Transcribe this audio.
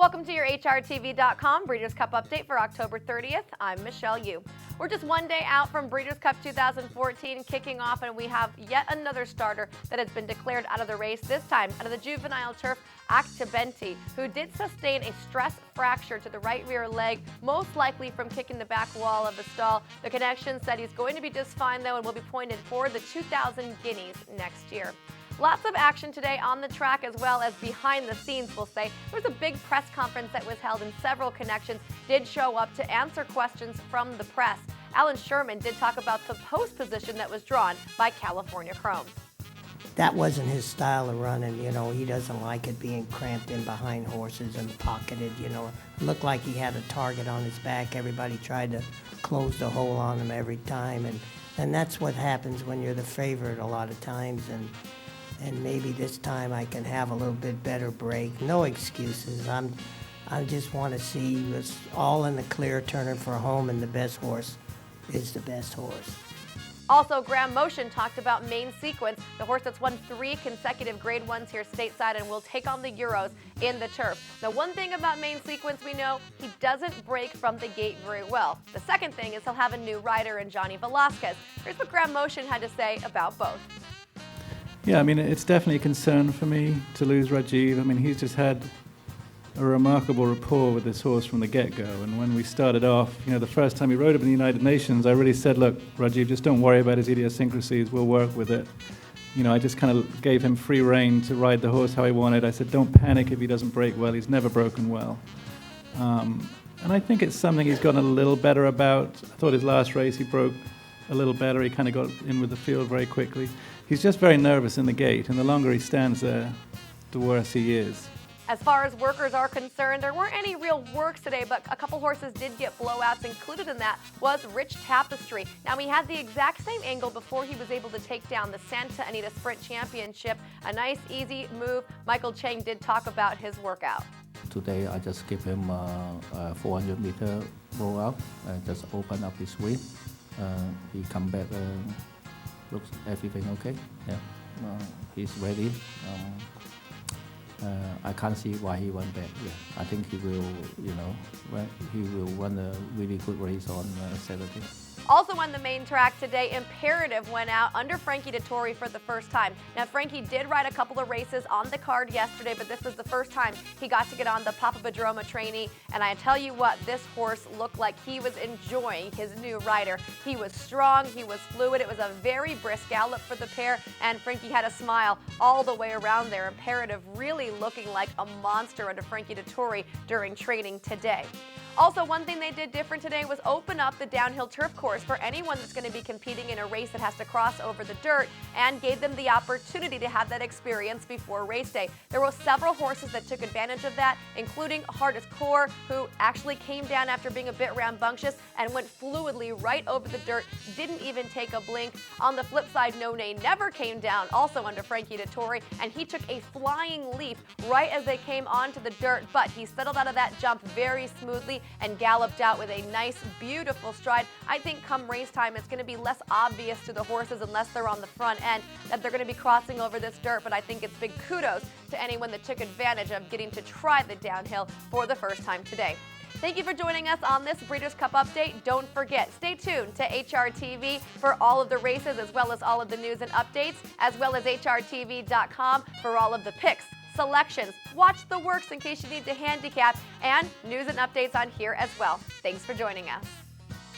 Welcome to your HRTV.com Breeders' Cup update for October 30th. I'm Michelle Yu. We're just one day out from Breeders' Cup 2014 kicking off, and we have yet another starter that has been declared out of the race, this time out of the juvenile turf, Activenti, who did sustain a stress fracture to the right rear leg, most likely from kicking the back wall of the stall. The connection said he's going to be just fine, though, and will be pointed for the 2000 Guineas next year. Lots of action today on the track as well as behind the scenes, we'll say. There was a big press conference that was held and several connections did show up to answer questions from the press. Alan Sherman did talk about the post position that was drawn by California Chrome. That wasn't his style of running, he doesn't like it being cramped in behind horses and pocketed, It looked like he had a target on his back. Everybody tried to close the hole on him every time, and that's what happens when you're the favorite a lot of times, and maybe this time I can have a little bit better break. No excuses. I just want to see us all in the clear, turning for home, and the best horse is the best horse. Also, Graham Motion talked about Main Sequence, the horse that's won 3 consecutive Grade 1s here stateside and will take on the Euros in the turf. Now, one thing about Main Sequence we know, he doesn't break from the gate very well. The second thing is he'll have a new rider in Johnny Velasquez. Here's what Graham Motion had to say about both. Yeah, it's definitely a concern for me to lose Rajiv. He's just had a remarkable rapport with this horse from the get-go. And when we started off, the first time he rode him in the United Nations, I really said, look, Rajiv, just don't worry about his idiosyncrasies. We'll work with it. I just kind of gave him free rein to ride the horse how he wanted. I said, don't panic if he doesn't break well. He's never broken well. And I think it's something he's gotten a little better about. I thought his last race he broke a little better. He kind of got in with the field very quickly. He's just very nervous in the gate, and the longer he stands there, the worse he is. As far as workers are concerned, there weren't any real works today, but a couple horses did get blowouts. Included in that was Rich Tapestry. Now, he had the exact same angle before he was able to take down the Santa Anita Sprint Championship. A nice, easy move. Michael Chang did talk about his workout. Today, I just give him a 400-meter blowout and just open up his wing. He come back, looks everything okay. Yeah, he's ready. I can't see why he went back. Yeah, I think he will, he will run a really good race on Saturday. Also on the main track today, Imperative went out under Frankie Dettori for the first time. Now, Frankie did ride a couple of races on the card yesterday, but this was the first time he got to get on the Papa Badroma trainee. And I tell you what, this horse looked like he was enjoying his new rider. He was strong, he was fluid. It was a very brisk gallop for the pair, and Frankie had a smile all the way around there. Imperative really looking like a monster under Frankie Dettori during training today. Also, one thing they did different today was open up the downhill turf course for anyone that's going to be competing in a race that has to cross over the dirt, and gave them the opportunity to have that experience before race day. There were several horses that took advantage of that, including Hardest Core, who actually came down after being a bit rambunctious and went fluidly right over the dirt, didn't even take a blink. On the flip side, No Nay Never came down, also under Frankie Dettori, and he took a flying leap right as they came onto the dirt, but he settled out of that jump very smoothly and galloped out with a nice, beautiful stride. I think come race time, it's going to be less obvious to the horses unless they're on the front end that they're going to be crossing over this dirt, but I think it's big kudos to anyone that took advantage of getting to try the downhill for the first time today. Thank you for joining us on this Breeders' Cup update. Don't forget, stay tuned to HRTV for all of the races as well as all of the news and updates, as well as HRTV.com for all of the picks, selections, watch the works in case you need to handicap, and news and updates on here as well. Thanks for joining us.